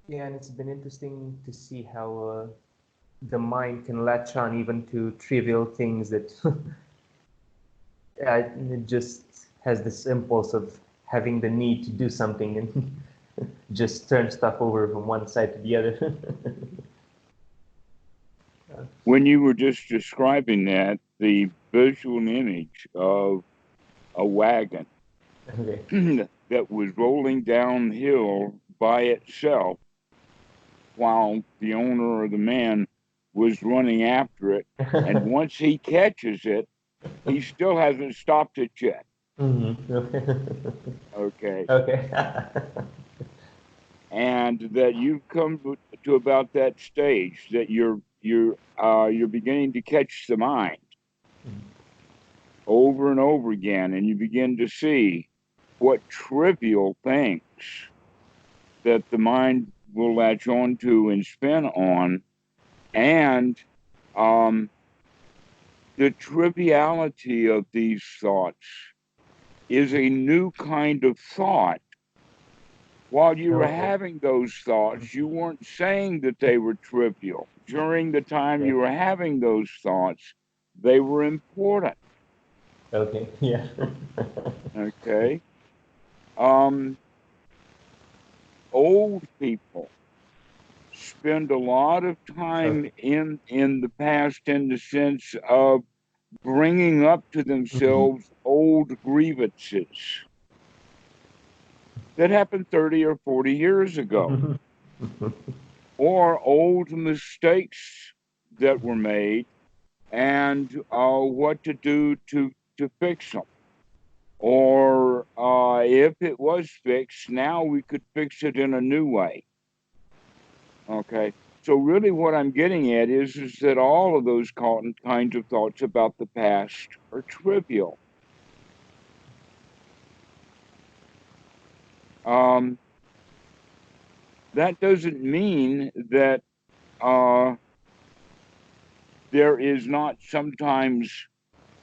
Yeah, and it's been interesting to see how the mind can latch on even to trivial things that it just has this impulse of having the need to do something and just turn stuff over from one side to the other. When you were just describing that, the visual image of a wagon Okay. that was rolling downhill by itself while the owner or the man was running after it. And once he catches it, he still hasn't stopped it yet. Okay. Okay. And that you've come to about that stage that you're beginning to catch the mind over and over again, and you begin to see what trivial things that the mind will latch on to and spin on, and the triviality of these thoughts is a new kind of thought. While you were Okay. having those thoughts, you weren't saying that they were trivial. During the time you were having those thoughts, they were important. Okay. Yeah. Okay. Old people spend a lot of time in the past in the sense of bringing up to themselves old grievances that happened 30 or 40 years ago, or old mistakes that were made, and what to do to fix them. Or if it was fixed, now we could fix it in a new way. Okay. So really what I'm getting at is that all of those kinds of thoughts about the past are trivial. That doesn't mean that there is not sometimes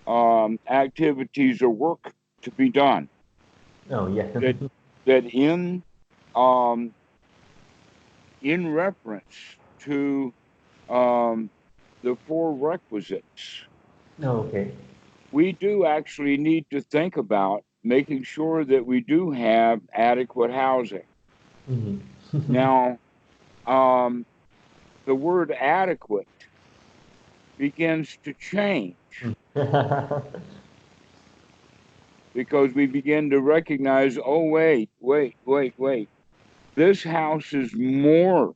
activities or work to be done. Oh yeah. That in reference to the four requisites, Okay. we do actually need to think about making sure that we do have adequate housing. Now, the word adequate begins to change because we begin to recognize, oh, wait. This house is more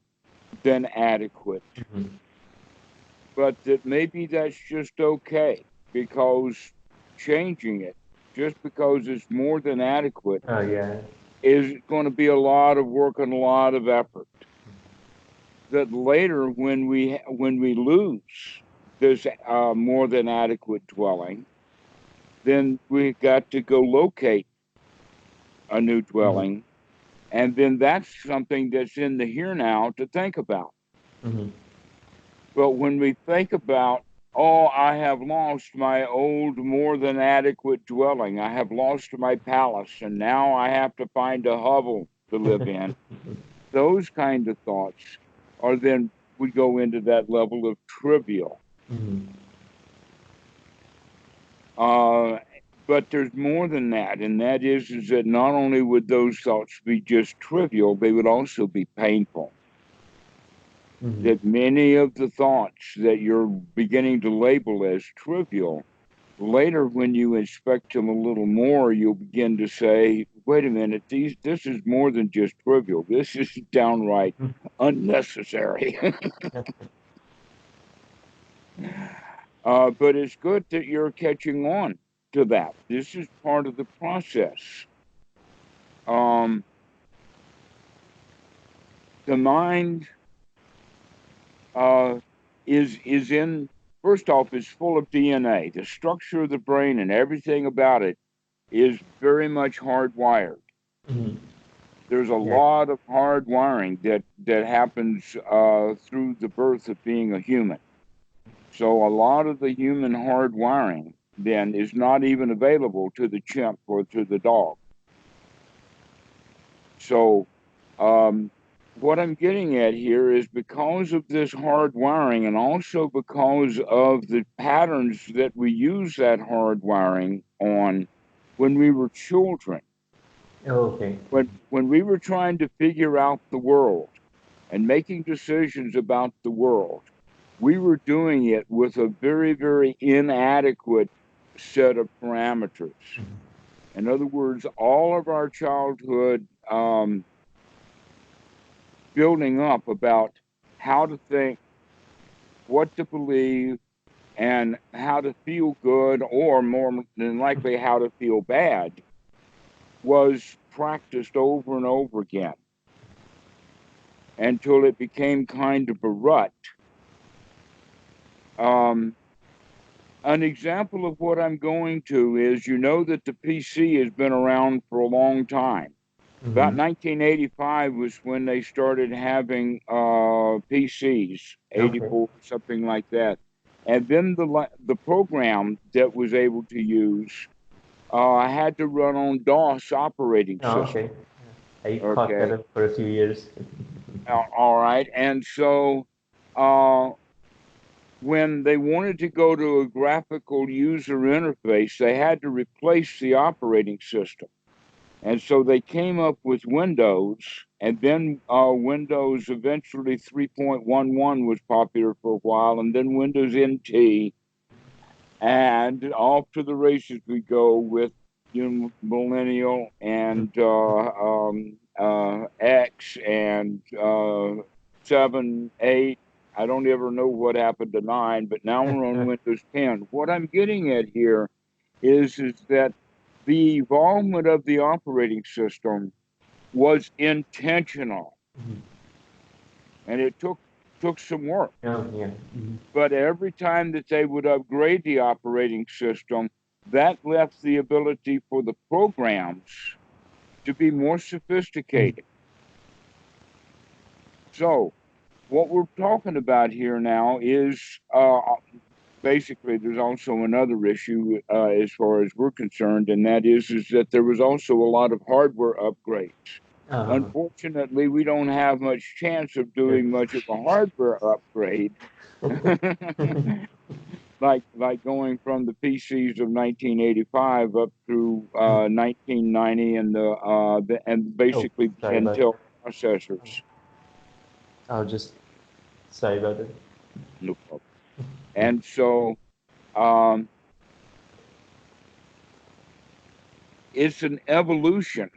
than adequate, but that maybe that's just okay, because changing it just because it's more than adequate Oh yeah. is going to be a lot of work and a lot of effort. That later, when we lose this more than adequate dwelling, then we got to go locate a new dwelling, and then that's something that's in the here now to think about. But when we think about, oh, I have lost my old more than adequate dwelling, I have lost my palace, and now I have to find a hovel to live in, those kind of thoughts are then we go into that level of trivial. But there's more than that, and that is that not only would those thoughts be just trivial, they would also be painful. That many of the thoughts that you're beginning to label as trivial, later when you inspect them a little more, you'll begin to say, wait a minute, this is more than just trivial. This is downright unnecessary. But it's good that you're catching on to that. This is part of the process. The mind is in, first off, is full of DNA. The structure of the brain and everything about it is very much hardwired. There's a lot of hardwiring that happens through the birth of being a human. So a lot of the human hardwiring then is not even available to the chimp or to the dog. So what I'm getting at here is because of this hardwiring, and also because of the patterns that we use that hardwiring on when we were children, Okay. when we were trying to figure out the world and making decisions about the world, we were doing it with a very, very inadequate set of parameters. In other words, all of our childhood building up about how to think, what to believe, and how to feel good, or more than likely, how to feel bad, was practiced over and over again until it became kind of a rut. An example of what I'm going to is, you know, that the PC has been around for a long time. About 1985 was when they started having PCs, 84, something like that. And then the program that was able to use had to run on DOS operating system. Okay. I caught that up for a few years. All right. And so when they wanted to go to a graphical user interface, they had to replace the operating system. And so they came up with Windows, and then Windows eventually 3.11 was popular for a while, and then Windows NT, and off to the races we go with Millennial and X and 7, 8. I don't ever know what happened to 9, but now we're on Windows 10. What I'm getting at here is that the involvement of the operating system was intentional, and it took some work. But every time that they would upgrade the operating system, that left the ability for the programs to be more sophisticated. So what we're talking about here now is basically, there's also another issue as far as we're concerned, and that is that there was also a lot of hardware upgrades. Unfortunately, we don't have much chance of doing much of a hardware upgrade, like going from the PCs of 1985 up through 1990 and basically Intel processors. Sorry about it. No problem. And so it's an evolution,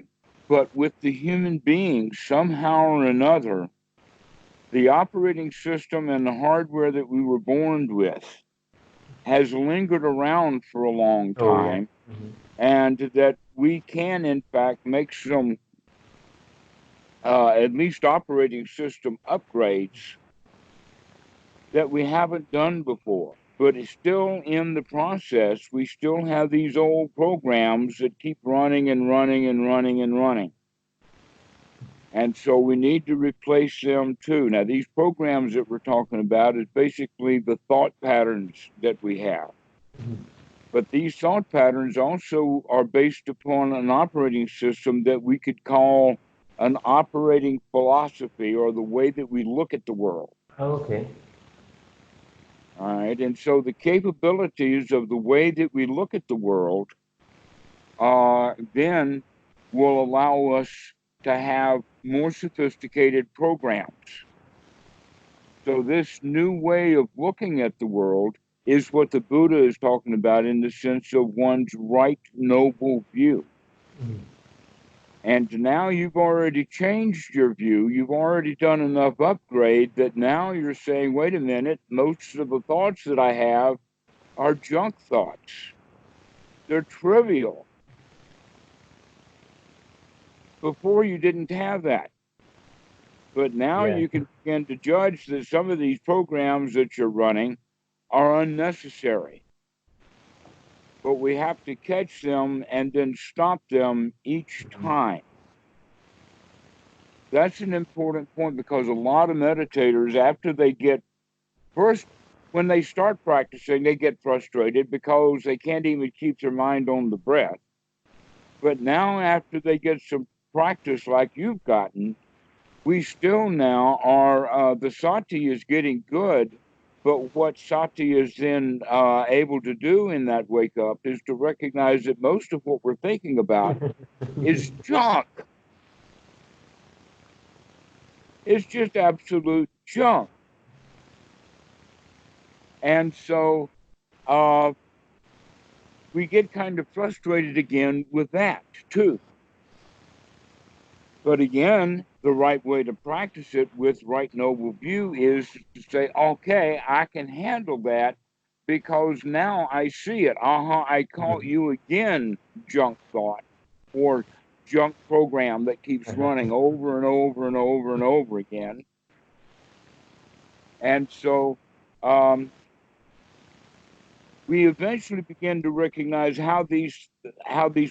but with the human being, somehow or another, the operating system and the hardware that we were born with has lingered around for a long time, and that we can, in fact, make some at least operating system upgrades that we haven't done before. But it's still in the process. We still have these old programs that keep running and running and running and running. And so we need to replace them too. Now, these programs that we're talking about is basically the thought patterns that we have. But these thought patterns also are based upon an operating system that we could call an operating philosophy, or the way that we look at the world. Okay. All right. And so the capabilities of the way that we look at the world then will allow us to have more sophisticated programs. So this new way of looking at the world is what the Buddha is talking about, in the sense of one's right noble view. And now you've already changed your view. You've already done enough upgrade that now you're saying, wait a minute, most of the thoughts that I have are junk thoughts. They're trivial. Before, you didn't have that. But now you can begin to judge that some of these programs that you're running are unnecessary. But we have to catch them and then stop them each time. That's an important point, because a lot of meditators, after they get, first, when they start practicing, they get frustrated because they can't even keep their mind on the breath. But now, after they get some practice like you've gotten, we still now are, the Sati is getting good. But what Sati is then able to do in that wake up is to recognize that most of what we're thinking about is junk. It's just absolute junk. And so we get kind of frustrated again with that too. But again, the right way to practice it with right noble view is to say, okay, I can handle that because now I see it. I caught you again, junk thought or junk program that keeps running over and over and over and over again. And so we eventually begin to recognize how these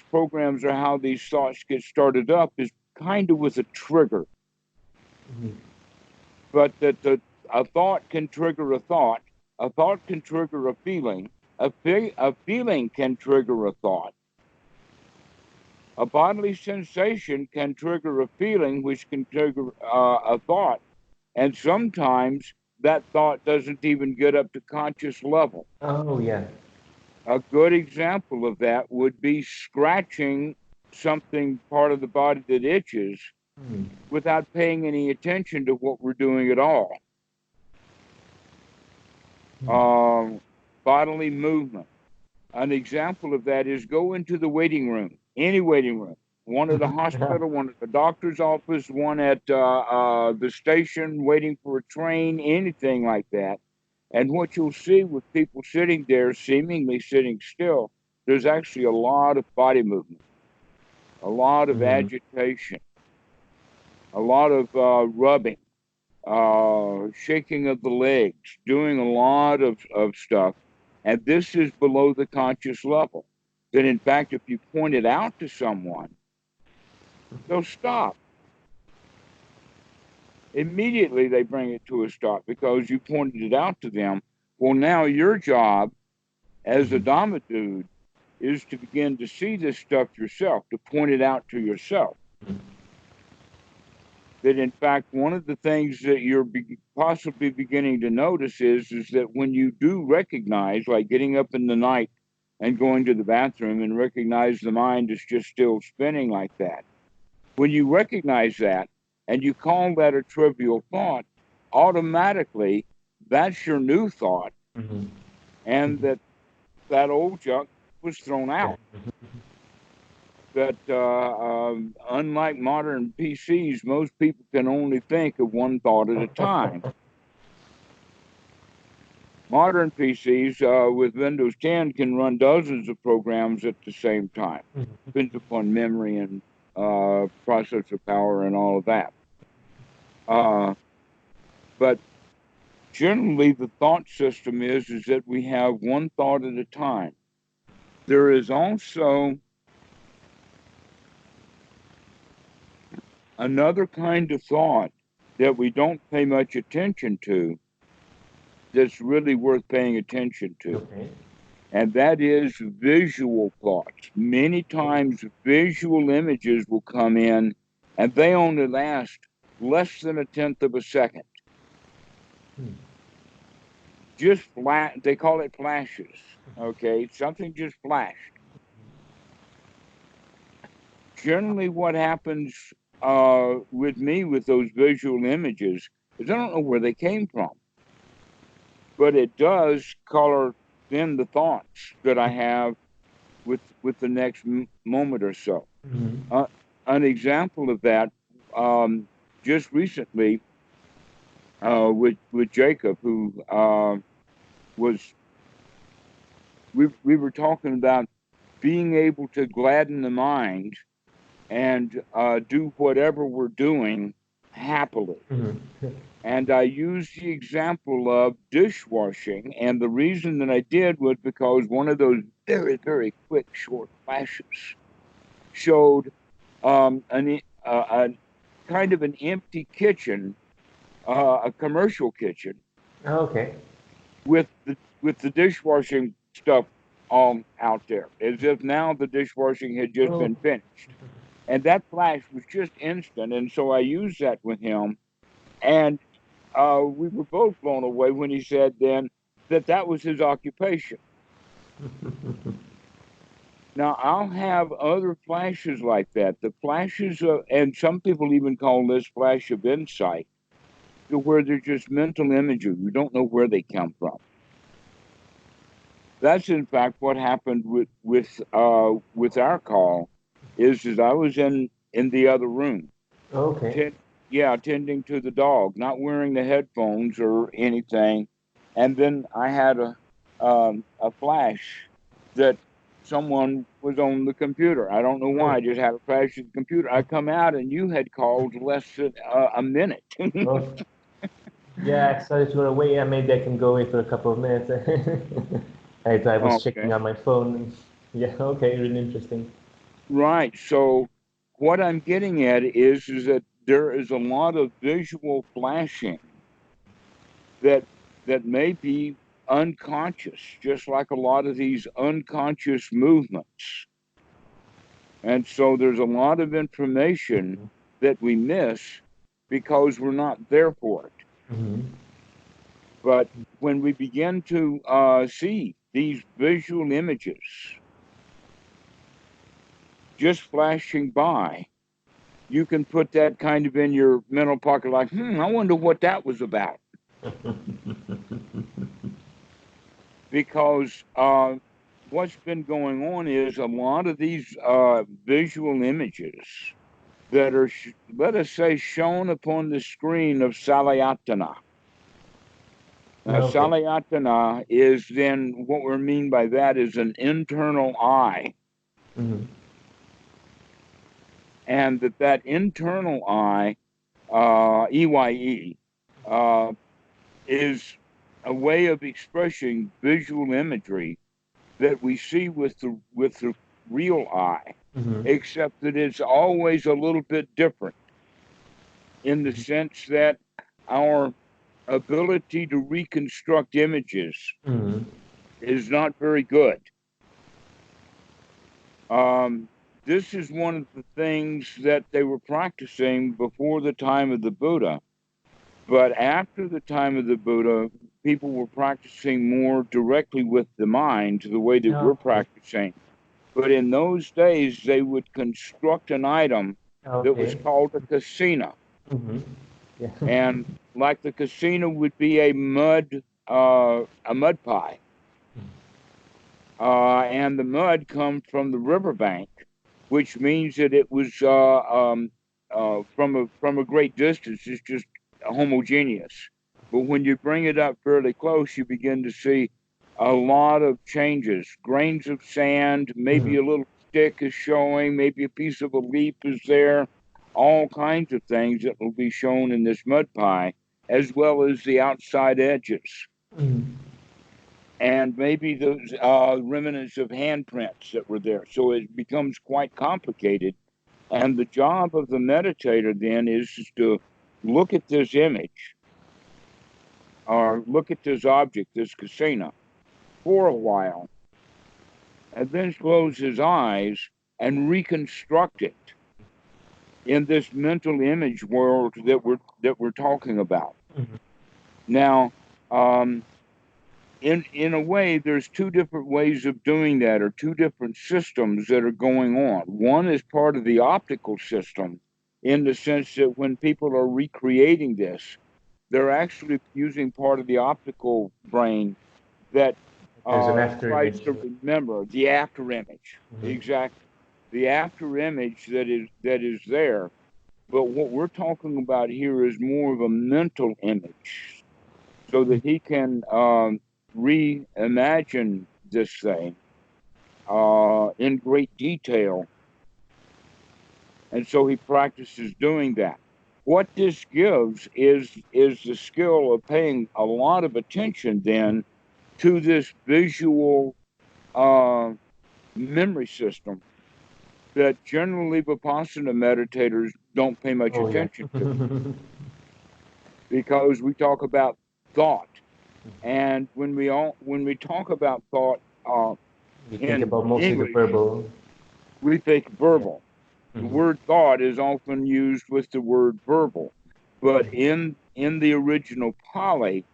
programs or how these thoughts get started up is kind of with a trigger. But that a thought can trigger a thought can trigger a feeling can trigger a thought. A bodily sensation can trigger a feeling, which can trigger a thought. And sometimes that thought doesn't even get up to conscious level. Oh, yeah. A good example of that would be scratching something, part of the body that itches, without paying any attention to what we're doing at all. Bodily movement. An example of that is go into the waiting room, any waiting room, one at the hospital, one at the doctor's office, one at the station waiting for a train, anything like that. And what you'll see with people sitting there, seemingly sitting still, there's actually a lot of body movement, a lot of agitation, a lot of rubbing, shaking of the legs, doing a lot of stuff. And this is below the conscious level. That in fact, if you point it out to someone, they'll stop. Immediately they bring it to a stop because you pointed it out to them. Well, now your job as a Dhamma dude is to begin to see this stuff yourself, to point it out to yourself. That in fact, one of the things that you're possibly beginning to notice is that when you do recognize, like getting up in the night and going to the bathroom and recognize the mind is just still spinning like that, when you recognize that and you call that a trivial thought, automatically that's your new thought, and that old junk was thrown out. That unlike modern PCs, most people can only think of one thought at a time. Modern PCs with Windows 10 can run dozens of programs at the same time. Depends upon memory and processor power and all of that. But generally, the thought system is that we have one thought at a time. There is also another kind of thought that we don't pay much attention to that's really worth paying attention to. Okay. And that is visual thoughts. Many times visual images will come in and they only last less than 1/10 of a second. Just they call it flashes. Okay, something just flashed. Generally what happens with me with those visual images is I don't know where they came from, but it does color then the thoughts that I have with the next moment or so. An example of that, just recently with Jacob, who we were talking about being able to gladden the mind and do whatever we're doing happily. And I used the example of dishwashing, and the reason that I did was because one of those very, very quick, short flashes showed a kind of an empty kitchen, a commercial kitchen. Okay. with the dishwashing stuff out there, as if now the dishwashing had just Oh. been finished. And that flash was just instant. And so I used that with him. And we were both blown away when he said then that that was his occupation. Now, I'll have other flashes like that. The flashes of, and some people even call this flash of insight, to where they're just mental imagery. You don't know where they come from. That's in fact what happened with our call. Is I was in the other room, Okay. yeah, tending to the dog, not wearing the headphones or anything, and then I had a flash that someone was on the computer. I don't know why. I Oh. just had a flash of the computer. I come out and you had called less than a minute. Oh. Yeah, I started to run away. Yeah, maybe I can go away for a couple of minutes. As I was checking Okay. on my phone. Yeah, okay, really interesting. Right. So what I'm getting at is that there is a lot of visual flashing that may be unconscious, just like a lot of these unconscious movements. And so there's a lot of information Mhm. that we miss because we're not there for it. Mhm. But when we begin to see these visual images just flashing by, you can put that kind of in your mental pocket, like, I wonder what that was about. Because what's been going on is a lot of these visual images that are, let us say, shown upon the screen of Salayatana. Now, Okay. Salayatana is then, what we mean by that is an internal eye. Mhm. And that internal eye, EYE, uh, is a way of expressing visual imagery that we see with the real eye, Mhm. except that it's always a little bit different in the sense that our ability to reconstruct images Mhm. is not very good. Um, this is one of the things that they were practicing before the time of the Buddha. But after the time of the Buddha, people were practicing more directly with the mind, the way that we're Okay. practicing. But in those days, they would construct an item that was Okay. called a casino. Mhm. Yeah. And like the casino would be a mud pie. And the mud comes from the riverbank, which means that it was from a great distance. It's just homogeneous. But when you bring it up fairly close, you begin to see a lot of changes. Grains of sand, maybe Mhm. a little stick is showing, maybe a piece of a leaf is there. All kinds of things that will be shown in this mud pie, as well as the outside edges Mhm. and maybe those remnants of handprints that were there. So it becomes quite complicated. And the job of the meditator then is to look at this image or look at this object, this casino, for a while, and then close his eyes and reconstruct it in this mental image world that we're talking about. Mhm. Now, um, in a way, there's two different ways of doing that, or two different systems that are going on. One is part of the optical system, in the sense that when people are recreating this, they're actually using part of the optical brain that There's an after tries image. to remember the after image. Mhm. Exactly, the after image that is there. But what we're talking about here is more of a mental image, so that he can reimagine this thing in great detail. And so he practices doing that. What this gives is the skill of paying a lot of attention then to this visual uh, memory system that generally Vipassana meditators don't pay much Oh yeah. attention to, because we talk about thought. And when we talk about thought We think in about mostly the English, verbal. we think Yeah. verbal. The Mm-hmm. word thought is often used with the word verbal, but in the original Pali,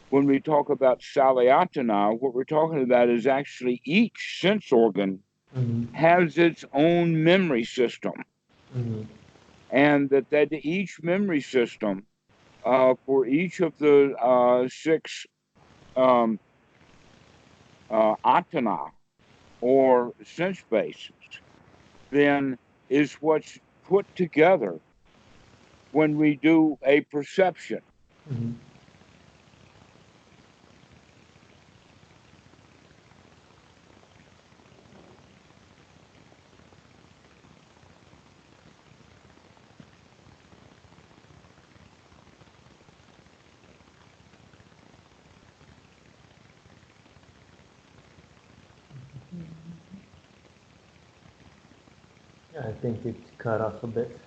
when we talk about salayatana, what we're talking about is actually each sense organ Mm-hmm. has its own memory system, Mm-hmm. and that each memory system for each of the six um, atana or sense bases then is what's put together when we do a perception. Mm-hmm. Yeah, I think it cut off a bit.